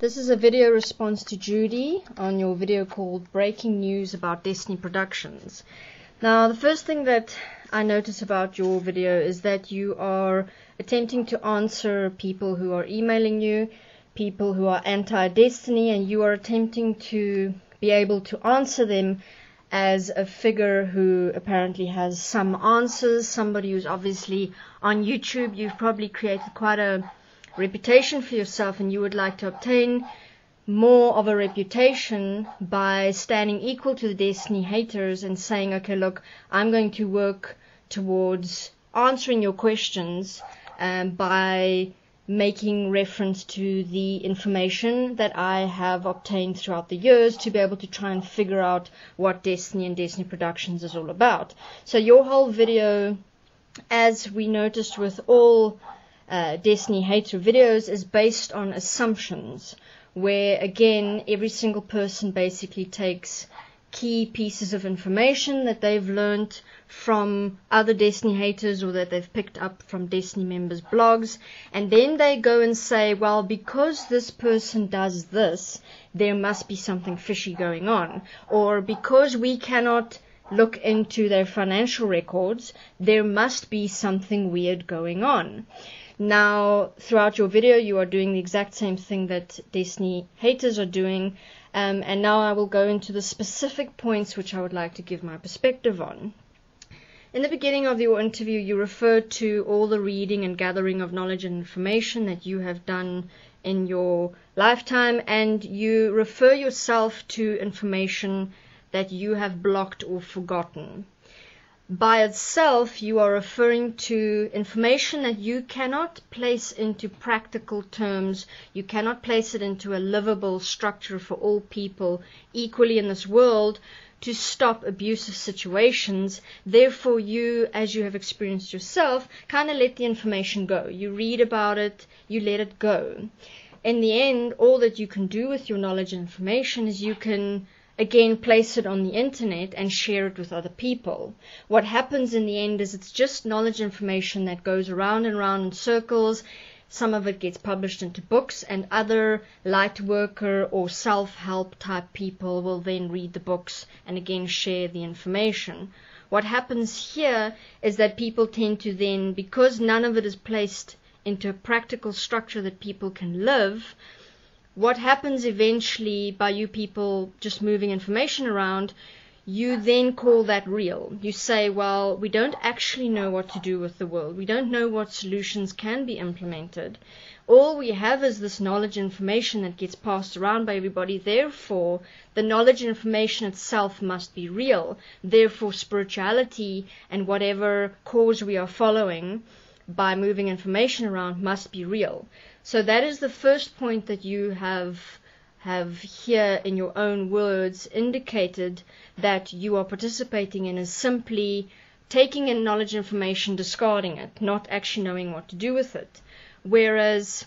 This is a video response to Judy on your video called Breaking News about Desteni Productions. Now, the first thing that I notice about your video is that you are attempting to answer people who are emailing you, people who are anti-Desteni, and you are attempting to be able to answer them as a figure who apparently has some answers, somebody who's obviously on YouTube. You've probably created quite a reputation for yourself, and you would like to obtain more of a reputation by standing equal to the Desteni haters and saying, okay, look, I'm going to work towards answering your questions by making reference to the information that I have obtained throughout the years to be able to try and figure out what Desteni and Desteni Productions is all about. So your whole video, as we noticed with all Desteni hater videos, is based on assumptions, where again every single person basically takes key pieces of information that they've learned from other Desteni haters or that they've picked up from Desteni members' blogs, and then they go and say, well, because this person does this, there must be something fishy going on, or because we cannot look into their financial records, there must be something weird going on. Now, throughout your video, you are doing the exact same thing that Desteni haters are doing, and now I will go into the specific points which I would like to give my perspective on. In the beginning of your interview, you referred to all the reading and gathering of knowledge and information that you have done in your lifetime, and you refer yourself to information that you have blocked or forgotten. By itself, you are referring to information that you cannot place into practical terms. You cannot place it into a livable structure for all people equally in this world to stop abusive situations. Therefore, you, as you have experienced yourself, kind of let the information go. You read about it, you let it go. In the end, all that you can do with your knowledge and information is you can again place it on the internet and share it with other people. What happens in the end is it's just knowledge information that goes around and around in circles. Some of it gets published into books, and other light worker or self-help type people will then read the books and again share the information. What happens here is that people tend to then, because none of it is placed into a practical structure that people can live, what happens eventually by you people just moving information around, you then call that real. You say, well, we don't actually know what to do with the world. We don't know what solutions can be implemented. All we have is this knowledge and information that gets passed around by everybody. Therefore, the knowledge and information itself must be real. Therefore, spirituality and whatever cause we are following by moving information around must be real. So that is the first point that you have here in your own words indicated that you are participating in, is simply taking in knowledge information, discarding it, not actually knowing what to do with it. Whereas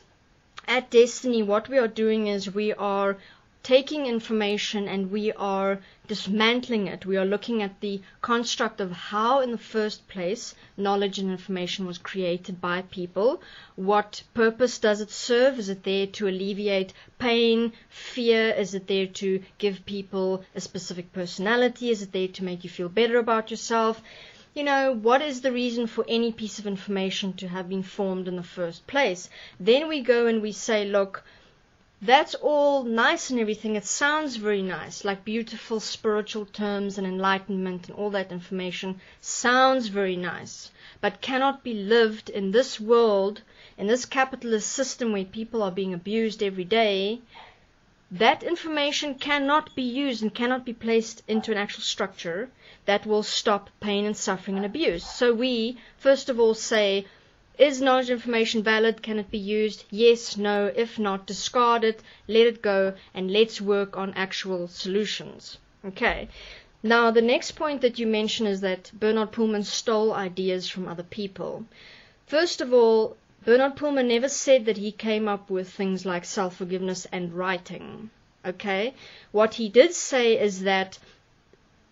at Desteni, what we are doing is we are taking information and we are dismantling it. We are looking at the construct of how in the first place knowledge and information was created by people. What purpose does it serve? Is it there to alleviate pain, fear? Is it there to give people a specific personality? Is it there to make you feel better about yourself? You know, what is the reason for any piece of information to have been formed in the first place? Then we go and we say, look, that's all nice and everything. It sounds very nice, like beautiful spiritual terms and enlightenment and all that information sounds very nice, but cannot be lived in this world, in this capitalist system where people are being abused every day. That information cannot be used and cannot be placed into an actual structure that will stop pain and suffering and abuse. So we, first of all, say, is knowledge information valid? Can it be used? Yes, no. If not, discard it, let it go, and let's work on actual solutions. Okay. Now, the next point that you mention is that Bernard Pullman stole ideas from other people. First of all, Bernard Pullman never said that he came up with things like self-forgiveness and writing. Okay. What he did say is that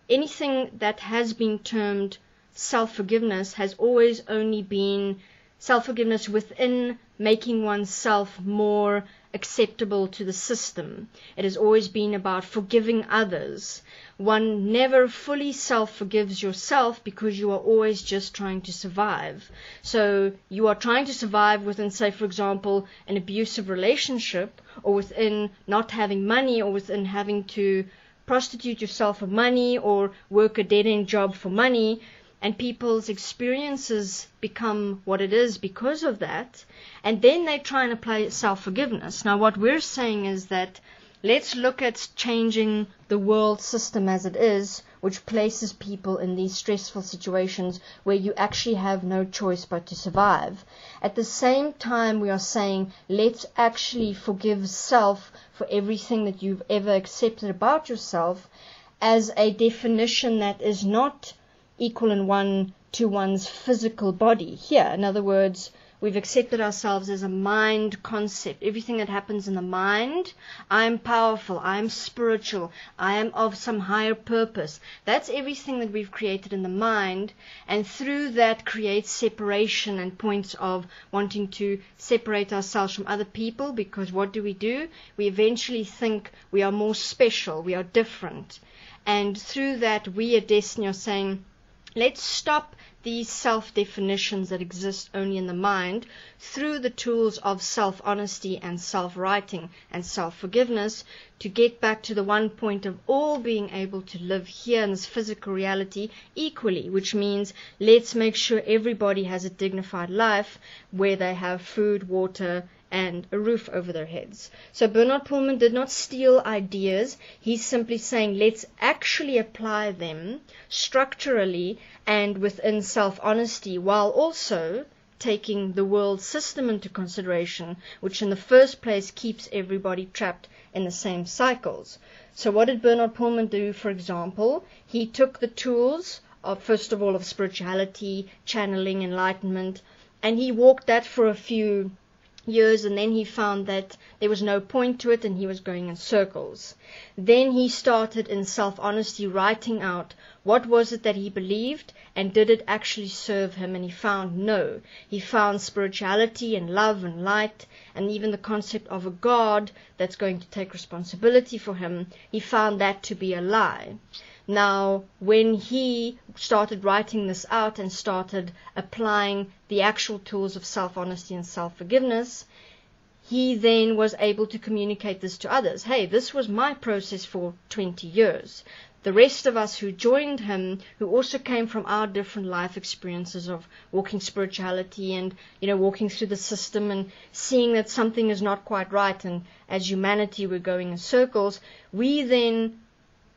anything that has been termed self-forgiveness has always only been self-forgiveness within making oneself more acceptable to the system. It has always been about forgiving others. One never fully self-forgives yourself because you are always just trying to survive. So you are trying to survive within, say, for example, an abusive relationship, or within not having money, or within having to prostitute yourself for money or work a dead-end job for money. And people's experiences become what it is because of that. And then they try and apply self-forgiveness. Now, what we're saying is that let's look at changing the world system as it is, which places people in these stressful situations where you actually have no choice but to survive. At the same time, we are saying let's actually forgive self for everything that you've ever accepted about yourself as a definition that is not equal in one to one's physical body. Here, in other words, we've accepted ourselves as a mind concept. Everything that happens in the mind, I'm powerful, I'm spiritual, I am of some higher purpose. That's everything that we've created in the mind, and through that creates separation and points of wanting to separate ourselves from other people, because what do? We eventually think we are more special, we are different. And through that, we at Destiny are saying, let's stop these self-definitions that exist only in the mind through the tools of self-honesty and self-writing and self-forgiveness to get back to the one point of all being able to live here in this physical reality equally, which means let's make sure everybody has a dignified life where they have food, water, and a roof over their heads. So Bernard Pullman did not steal ideas. He's simply saying let's actually apply them structurally and within self-honesty, while also taking the world system into consideration, which in the first place keeps everybody trapped in the same cycles. So what did Bernard Pullman do, for example? He took the tools of, first of all, of spirituality, channeling, enlightenment, and he walked that for a few years, and then he found that there was no point to it and he was going in circles. Then he started in self-honesty writing out what was it that he believed and did it actually serve him, and he found no. He found spirituality and love and light and even the concept of a God that's going to take responsibility for him. He found that to be a lie. Now, when he started writing this out and started applying the actual tools of self-honesty and self-forgiveness, he then was able to communicate this to others. Hey, this was my process for 20 years. The rest of us who joined him, who also came from our different life experiences of walking spirituality and, walking through the system and seeing that something is not quite right, and as humanity we're going in circles, we then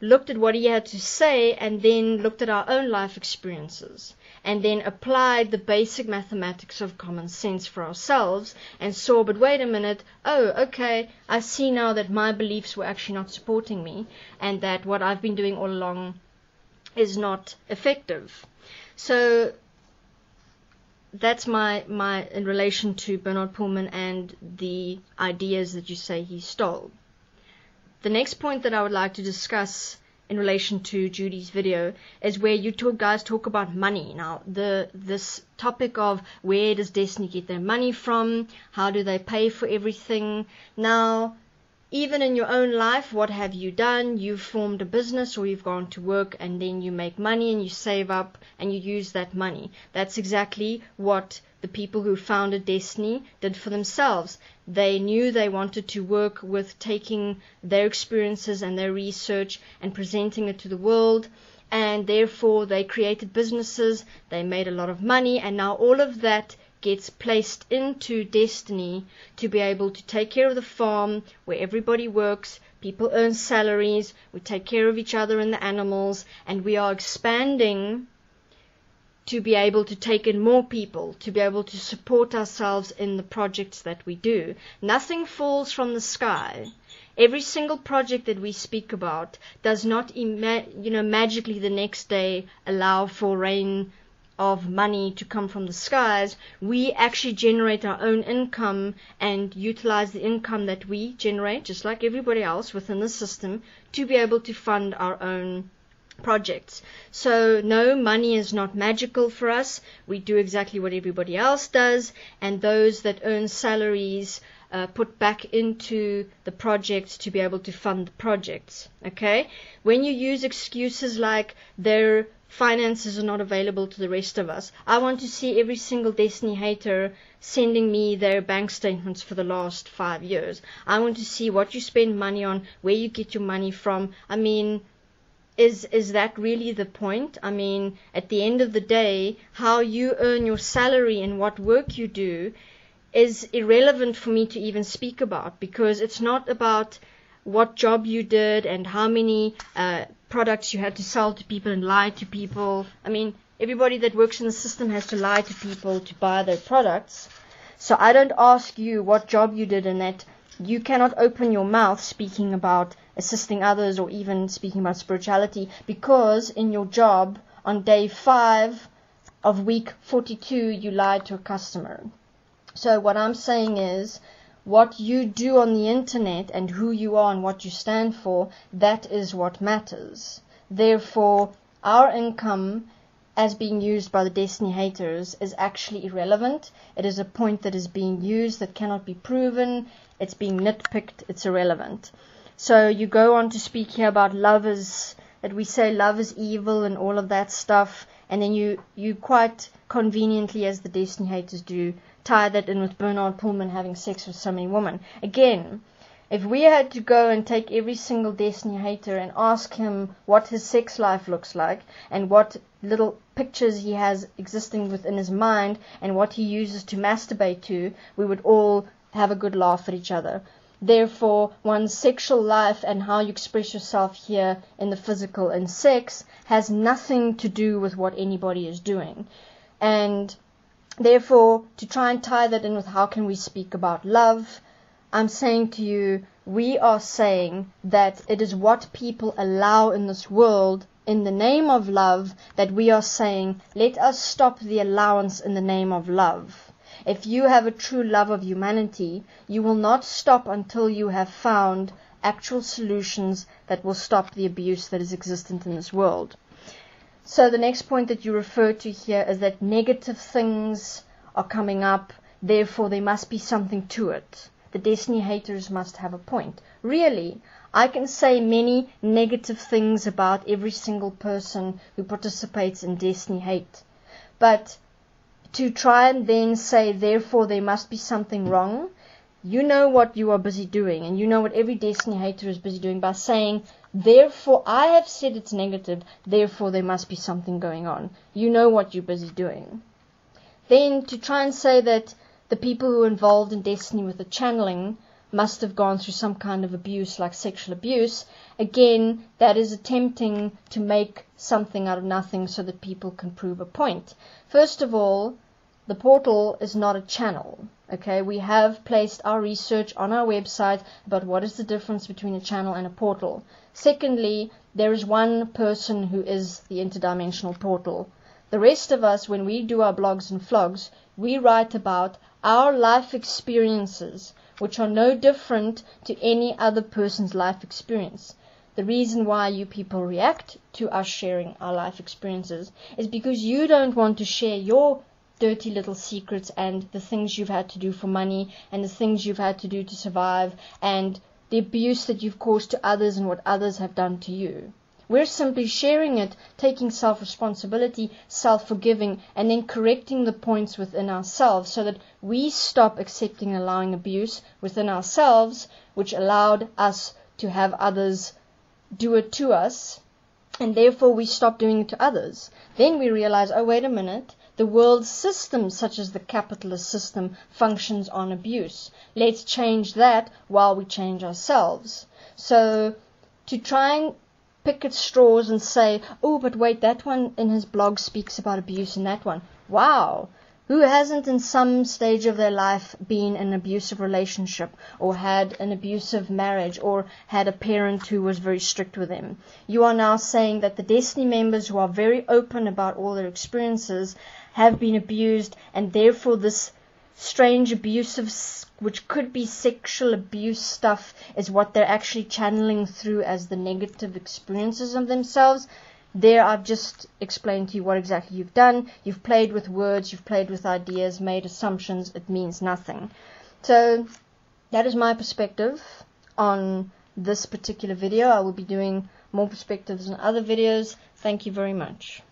looked at what he had to say and then looked at our own life experiences and then applied the basic mathematics of common sense for ourselves and saw, but wait a minute, oh, okay, I see now that my beliefs were actually not supporting me and that what I've been doing all along is not effective. So that's my in relation to Bernard Pullman and the ideas that you say he stole. The next point that I would like to discuss in relation to Judy's video is where you guys talk about money. Now, this topic of where does Destiny get their money from? How do they pay for everything? Now, even in your own life, what have you done? You've formed a business or you've gone to work and then you make money and you save up and you use that money. That's exactly what the people who founded Destiny did for themselves. They knew they wanted to work with taking their experiences and their research and presenting it to the world, and therefore they created businesses, they made a lot of money, and now all of that gets placed into Destiny to be able to take care of the farm where everybody works, people earn salaries, we take care of each other and the animals, and we are expanding to be able to take in more people, to be able to support ourselves in the projects that we do. Nothing falls from the sky. Every single project that we speak about does not magically the next day allow for rain of money to come from the skies. We actually generate our own income and utilize the income that we generate, just like everybody else within the system, to be able to fund our own projects. So no, money is not magical for us. We do exactly what everybody else does, and those that earn salaries put back into the projects to be able to fund the projects. Okay? When you use excuses like their finances are not available to the rest of us, I want to see every single Destiny hater sending me their bank statements for the last 5 years. I want to see what you spend money on, where you get your money from. I mean, is that really the point? I mean, at the end of the day, how you earn your salary and what work you do is irrelevant for me to even speak about, because it's not about what job you did and how many products you had to sell to people and lie to people. I mean, everybody that works in the system has to lie to people to buy their products. So I don't ask you what job you did in that. You cannot open your mouth speaking about assisting others or even speaking about spirituality, because in your job on day 5 of week 42 you lied to a customer. So what I'm saying is, what you do on the internet and who you are and what you stand for, that is what matters. Therefore, our income as being used by the Destiny haters is actually irrelevant. It is a point that is being used that cannot be proven. It's being nitpicked. It's irrelevant. So you go on to speak here about that we say love is evil and all of that stuff, and then you quite conveniently, as the Destiny haters do, tie that in with Bernard Pullman having sex with so many women. Again, if we had to go and take every single Destiny hater and ask him what his sex life looks like and what little pictures he has existing within his mind and what he uses to masturbate to, we would all have a good laugh at each other. Therefore, one's sexual life and how you express yourself here in the physical and sex has nothing to do with what anybody is doing. And therefore, to try and tie that in with how can we speak about love, I'm saying to you, we are saying that it is what people allow in this world in the name of love that we are saying, let us stop the allowance in the name of love. If you have a true love of humanity, you will not stop until you have found actual solutions that will stop the abuse that is existent in this world. So the next point that you refer to here is that negative things are coming up, therefore there must be something to it. The Destiny haters must have a point. Really, I can say many negative things about every single person who participates in Destiny hate. But to try and then say, therefore there must be something wrong, you know what you are busy doing, and you know what every Destiny hater is busy doing by saying, therefore I have said it's negative, therefore there must be something going on. You know what you're busy doing. Then to try and say that the people who are involved in Destiny with the channeling must have gone through some kind of abuse, like sexual abuse, again, that is attempting to make something out of nothing so that people can prove a point. First of all, the portal is not a channel. Okay, we have placed our research on our website about what is the difference between a channel and a portal. Secondly, there is one person who is the interdimensional portal. The rest of us, when we do our blogs and vlogs, we write about our life experiences, which are no different to any other person's life experience. The reason why you people react to us sharing our life experiences is because you don't want to share your dirty little secrets and the things you've had to do for money and the things you've had to do to survive and the abuse that you've caused to others and what others have done to you. We're simply sharing it, taking self-responsibility, self-forgiving, and then correcting the points within ourselves so that we stop accepting and allowing abuse within ourselves, which allowed us to have others do it to us, and therefore we stop doing it to others. Then we realize, oh, wait a minute, the world's system, such as the capitalist system, functions on abuse. Let's change that while we change ourselves. So to try and pick at straws and say, oh, but wait, that one in his blog speaks about abuse and that one. Wow. Who hasn't in some stage of their life been in an abusive relationship or had an abusive marriage or had a parent who was very strict with them? You are now saying that the Destiny members who are very open about all their experiences have been abused, and therefore this strange abusive, which could be sexual abuse stuff, is what they're actually channeling through as the negative experiences of themselves. There I've just explained to you what exactly you've done. You've played with words, you've played with ideas, made assumptions. It means nothing. So that is my perspective on this particular video. I will be doing more perspectives in other videos. Thank you very much.